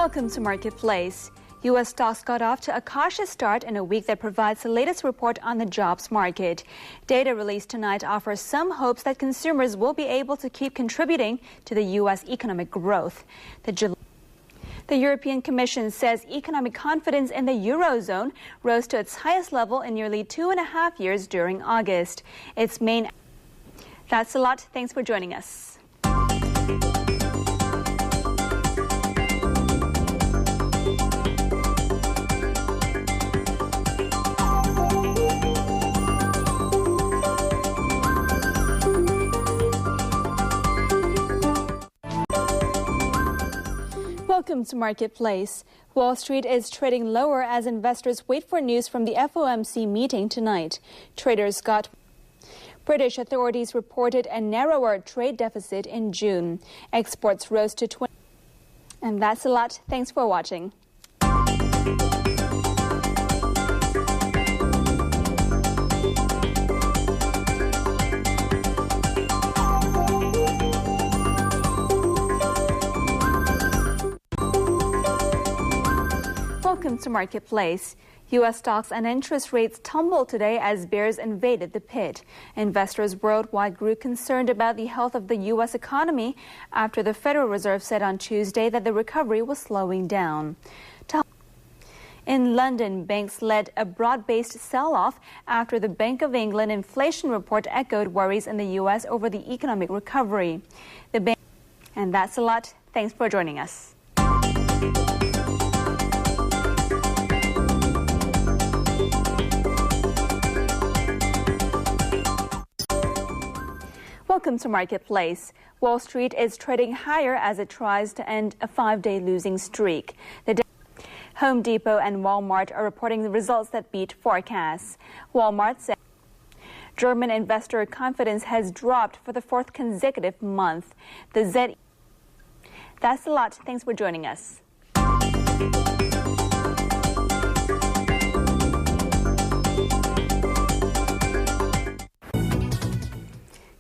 Welcome to Marketplace. U.S. stocks got off to a cautious start in a week that provides the latest report on the jobs market. Data released tonight offers some hopes that consumers will be able to keep contributing to the U.S. economic growth. The European Commission says economic confidence in the Eurozone rose to its highest level in nearly 2.5 years during August. That's a lot. Thanks for joining us. Welcome to Marketplace. Wall Street is trading lower as investors wait for news from the FOMC meeting tonight. British authorities reported a narrower trade deficit in June. Exports rose to 20. And that's a lot. Thanks for watching. Welcome to Marketplace. U.S. stocks and interest rates tumbled today as bears invaded the pit. Investors worldwide grew concerned about the health of the U.S. economy after the Federal Reserve said on Tuesday that the recovery was slowing down. In London, banks led a broad-based sell-off after the Bank of England inflation report echoed worries in the U.S. over the economic recovery. And that's a lot. Thanks for joining us. Welcome to Marketplace. Wall Street is trading higher as it tries to end a 5-day losing streak. Home Depot and Walmart are reporting the results that beat forecasts. Walmart said German investor confidence has dropped for the 4th consecutive month. That's a lot. Thanks for joining us.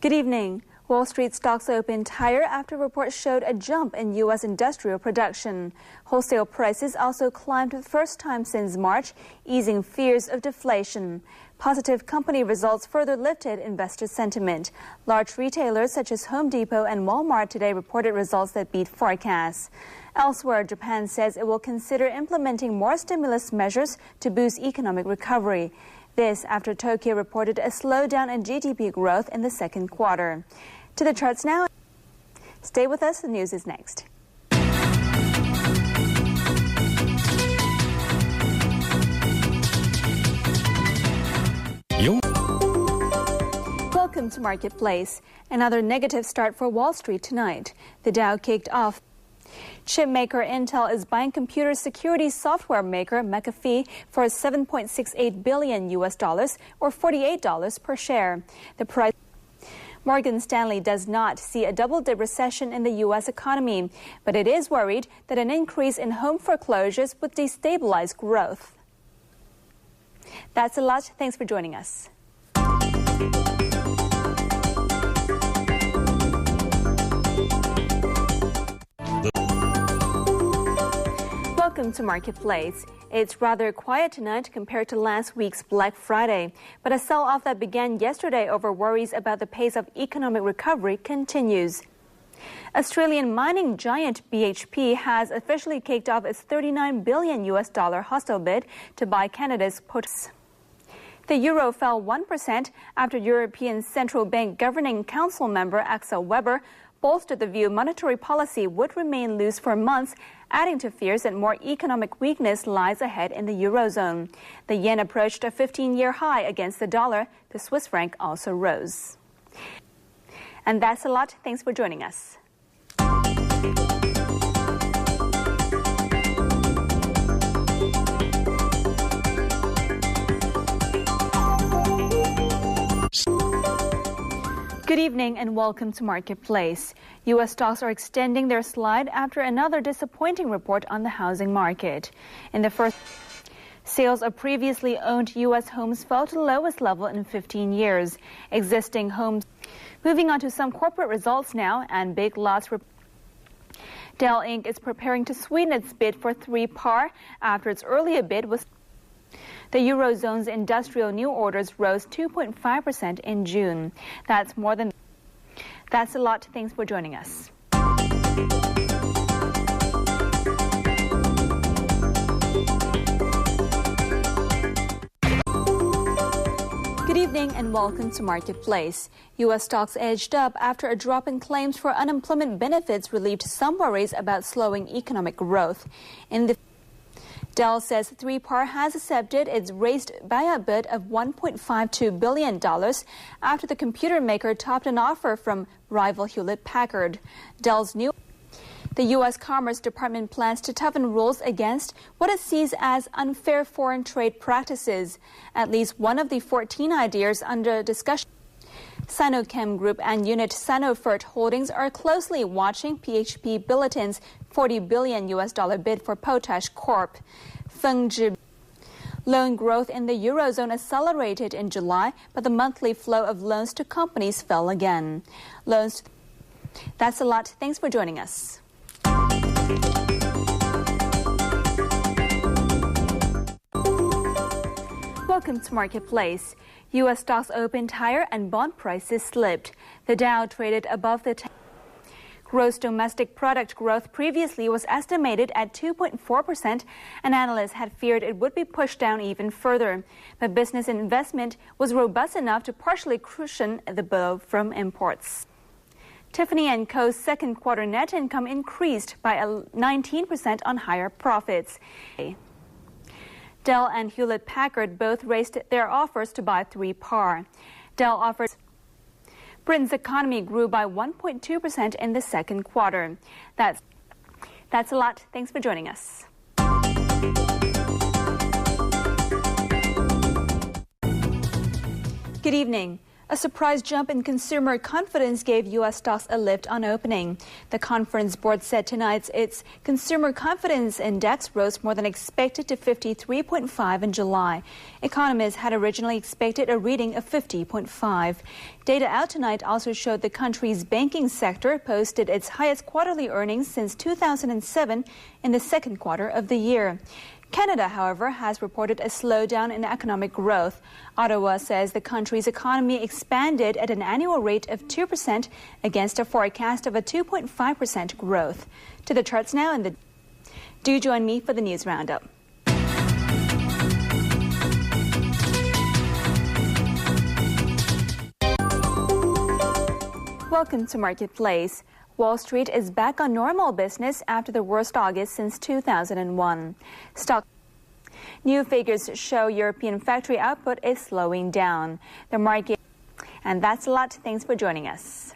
Good evening. Wall Street stocks opened higher after reports showed a jump in U.S. industrial production. Wholesale prices also climbed for the first time since March, easing fears of deflation. Positive company results further lifted investor sentiment. Large retailers such as Home Depot and Walmart today reported results that beat forecasts. Elsewhere, Japan says it will consider implementing more stimulus measures to boost economic recovery. This after Tokyo reported a slowdown in GDP growth in the second quarter. To the charts now. Stay with us. The news is next. Welcome to Marketplace. Another negative start for Wall Street tonight. The Dow kicked off. Chip maker Intel is buying computer security software maker McAfee for $7.68 billion or $48 per share. The price. Morgan Stanley does not see a double-dip recession in the U.S. economy, but it is worried that an increase in home foreclosures would destabilize growth. That's a lot. Thanks for joining us. Welcome to Marketplace. It's rather quiet tonight compared to last week's Black Friday, but a sell-off that began yesterday over worries about the pace of economic recovery continues. Australian mining giant BHP has officially kicked off its $39 billion hostile bid to buy Canada's Potos. The euro fell 1% after European Central Bank Governing Council member Axel Weber bolstered the view monetary policy would remain loose for months, adding to fears that more economic weakness lies ahead in the Eurozone. The yen approached a 15-year high against the dollar. The Swiss franc also rose. And that's a lot. Thanks for joining us. Good evening and welcome to Marketplace. U.S. stocks are extending their slide after another disappointing report on the housing market. In the first, sales of previously owned U.S. homes fell to the lowest level in 15 years. Existing homes. Moving on to some corporate results now, and Big Lots. Dell Inc. is preparing to sweeten its bid for 3-par after its earlier bid was. The Eurozone's industrial new orders rose 2.5% in June. That's a lot. Thanks for joining us. Good evening and welcome to Marketplace. U.S. stocks edged up after a drop in claims for unemployment benefits relieved some worries about slowing economic growth. Dell says 3-par has accepted its raised buyout bid of $1.52 billion after the computer maker topped an offer from rival Hewlett-Packard. The U.S. Commerce Department plans to toughen rules against what it sees as unfair foreign trade practices. At least one of the 14 ideas under discussion. Sinochem Group and unit Sinofert Holdings are closely watching PHP Billiton's $40 billion bid for Potash Corp. Loan growth in the Eurozone accelerated in July, but the monthly flow of loans to companies fell again. That's a lot. Thanks for joining us. Welcome to Marketplace. U.S. stocks opened higher and bond prices slipped. The Dow traded above the gross domestic product growth previously was estimated at 2.4%, and analysts had feared it would be pushed down even further. But business investment was robust enough to partially cushion the blow from imports. Tiffany & Co.'s second quarter net income increased by 19% on higher profits. Dell and Hewlett-Packard both raised their offers to buy 3-par. Dell offers. Britain's economy grew by 1.2% in the second quarter. That's a lot. Thanks for joining us. Good evening. A surprise jump in consumer confidence gave U.S. stocks a lift on opening. The conference board said tonight its consumer confidence index rose more than expected to 53.5 in July. Economists had originally expected a reading of 50.5. Data out tonight also showed the country's banking sector posted its highest quarterly earnings since 2007 in the second quarter of the year. Canada, however, has reported a slowdown in economic growth. Ottawa says the country's economy expanded at an annual rate of 2% against a forecast of a 2.5% growth. To the charts now, do join me for the news roundup. Welcome to Marketplace. Wall Street is back on normal business after the worst August since 2001. New figures show European factory output is slowing down. The market. And that's a lot. Thanks for joining us.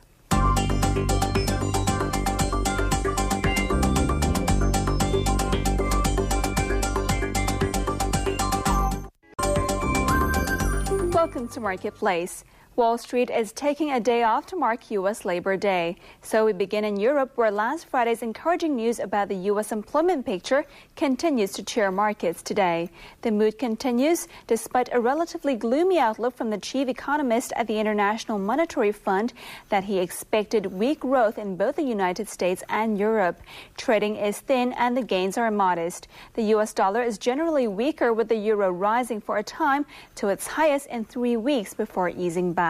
Welcome to Marketplace. Wall Street is taking a day off to mark U.S. Labor Day. So we begin in Europe, where last Friday's encouraging news about the U.S. employment picture continues to cheer markets today. The mood continues despite a relatively gloomy outlook from the chief economist at the International Monetary Fund that he expected weak growth in both the United States and Europe. Trading is thin and the gains are modest. The U.S. dollar is generally weaker, with the euro rising for a time to its highest in 3 weeks before easing back.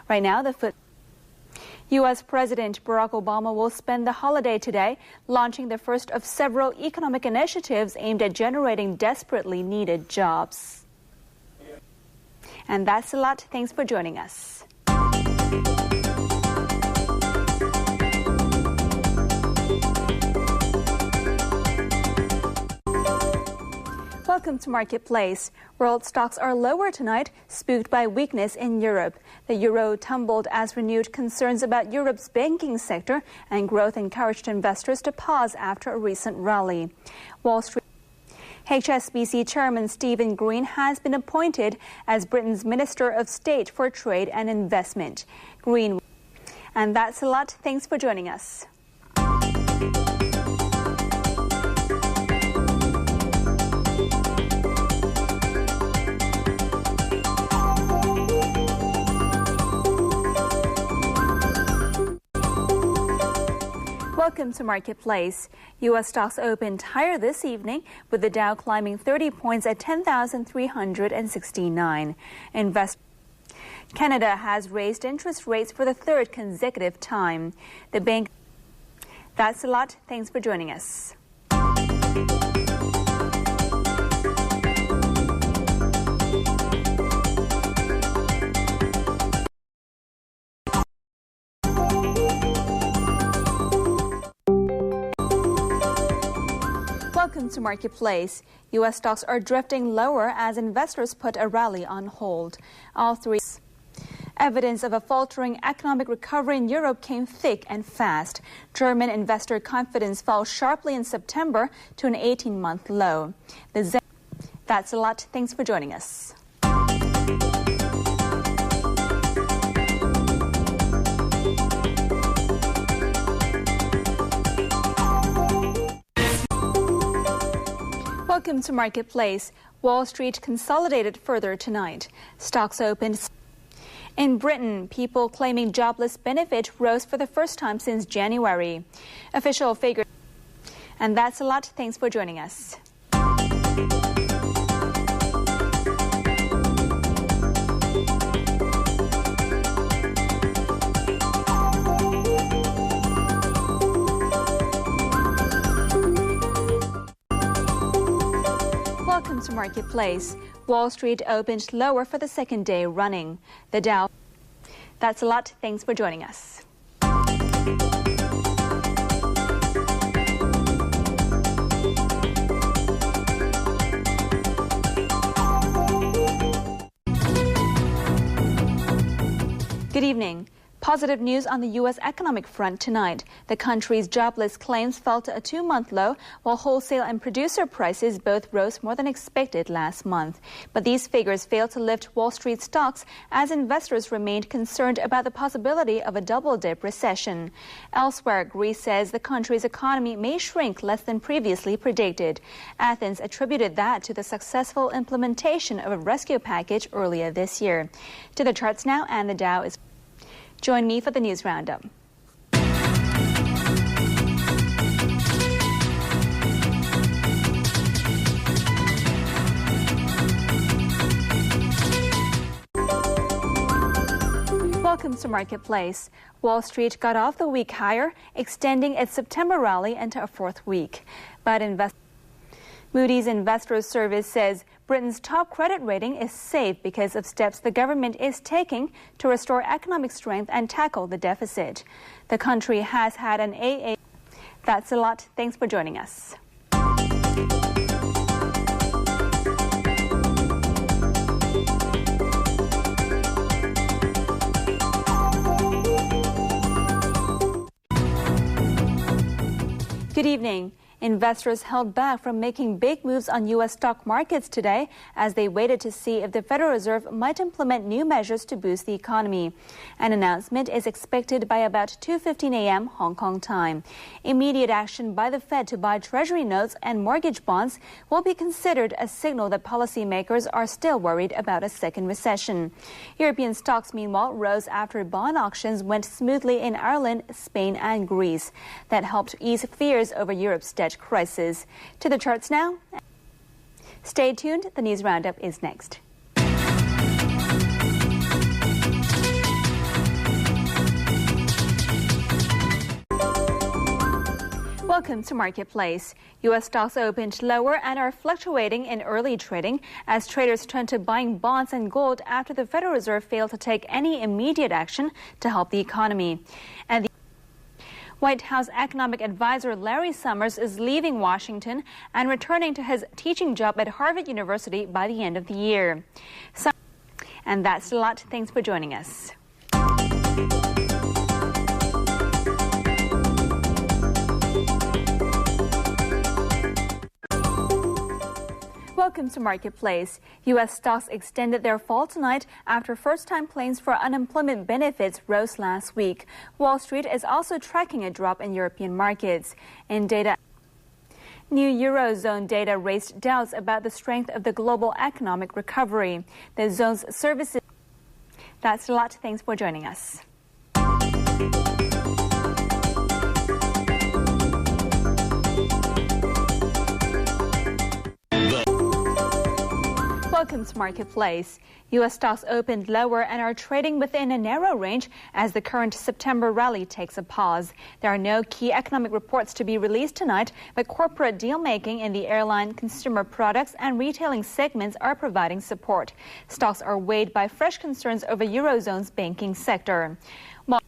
Right now, U.S. President Barack Obama will spend the holiday today launching the first of several economic initiatives aimed at generating desperately needed jobs. And that's a lot. Thanks for joining us. Welcome to Marketplace. World stocks are lower tonight, spooked by weakness in Europe. The euro tumbled as renewed concerns about Europe's banking sector and growth encouraged investors to pause after a recent rally. Wall Street. HSBC Chairman Stephen Green has been appointed as Britain's Minister of State for Trade and Investment. Green. And that's a lot. Thanks for joining us. Welcome Welcome to Marketplace. U.S. stocks opened higher this evening, with the Dow climbing 30 points at 10,369. Canada has raised interest rates for the third consecutive time. The bank. That's a lot. Thanks for joining us. Welcome to Marketplace. U.S. stocks are drifting lower as investors put a rally on hold. All three. Evidence of a faltering economic recovery in Europe came thick and fast. German investor confidence fell sharply in September to an 18-month low. That's a lot. Thanks for joining us. Welcome to Marketplace. Wall Street consolidated further tonight. Stocks opened. In Britain, people claiming jobless benefit rose for the first time since January. Official figures. And that's a lot. Thanks for joining us. Welcome to Marketplace. Wall Street opened lower for the second day running. The Dow. That's a lot. Thanks for joining us. Good evening. Positive news on the U.S. economic front tonight. The country's jobless claims fell to a 2-month low, while wholesale and producer prices both rose more than expected last month. But these figures failed to lift Wall Street stocks as investors remained concerned about the possibility of a double-dip recession. Elsewhere, Greece says the country's economy may shrink less than previously predicted. Athens attributed that to the successful implementation of a rescue package earlier this year. To the charts now, and the Dow is. Join me for the news roundup. Welcome to Marketplace. Wall Street got off the week higher, extending its September rally into a fourth week. But Moody's Investors Service says Britain's top credit rating is safe because of steps the government is taking to restore economic strength and tackle the deficit. The country has had an AA. That's a lot. Thanks for joining us. Good evening. Investors held back from making big moves on U.S. stock markets today as they waited to see if the Federal Reserve might implement new measures to boost the economy. An announcement is expected by about 2:15 a.m. Hong Kong time. Immediate action by the Fed to buy Treasury notes and mortgage bonds will be considered a signal that policymakers are still worried about a second recession. European stocks, meanwhile, rose after bond auctions went smoothly in Ireland, Spain, and Greece. That helped ease fears over Europe's debt crisis. To the charts now. Stay tuned. The news roundup is next. Welcome to Marketplace. U.S. stocks opened lower and are fluctuating in early trading as traders turn to buying bonds and gold after the Federal Reserve failed to take any immediate action to help the economy. And the White House economic advisor Larry Summers is leaving Washington and returning to his teaching job at Harvard University by the end of the year. And that's a lot. Thanks for joining us. Welcome to Marketplace. U.S. stocks extended their fall tonight after first-time claims for unemployment benefits rose last week. Wall Street is also tracking a drop in European markets. In data, new Eurozone data raised doubts about the strength of the global economic recovery. The zone's services. That's a lot. Thanks for joining us. Welcome to Marketplace. U.S. stocks opened lower and are trading within a narrow range as the current September rally takes a pause. There are no key economic reports to be released tonight, but corporate deal-making in the airline, consumer products, and retailing segments are providing support. Stocks are weighed by fresh concerns over Eurozone's banking sector. While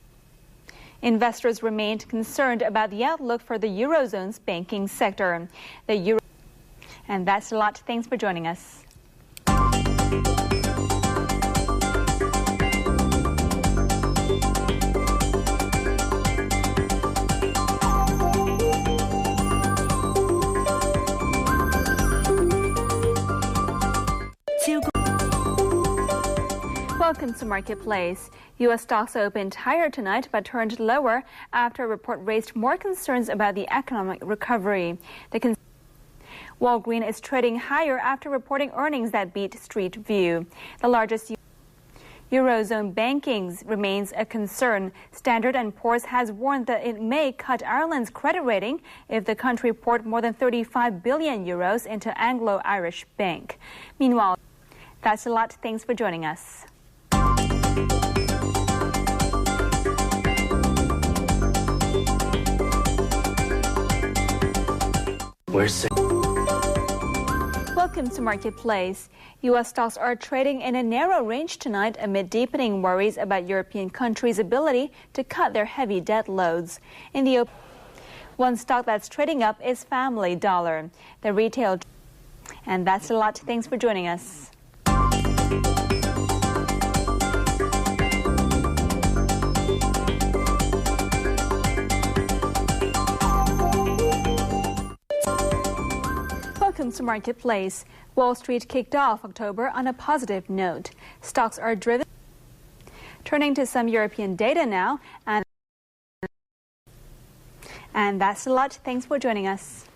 investors remained concerned about the outlook for the Eurozone's banking sector. And that's a lot. Thanks for joining us. Welcome to Marketplace. U.S. stocks opened higher tonight but turned lower after a report raised more concerns about the economic recovery. Walgreens is trading higher after reporting earnings that beat Street View. The largest Eurozone banking remains a concern. Standard & Poor's has warned that it may cut Ireland's credit rating if the country poured more than 35 billion euros into Anglo-Irish Bank. Meanwhile, that's a lot. Thanks for joining us. Welcome to Marketplace. U.S. stocks are trading in a narrow range tonight amid deepening worries about European countries' ability to cut their heavy debt loads. In the open, one stock that's trading up is Family Dollar. The retail. And that's a lot. Thanks for joining us. Welcome to Marketplace. Wall Street kicked off October on a positive note. Stocks are driven. Turning to some European data now, and that's a lot. Thanks for joining us.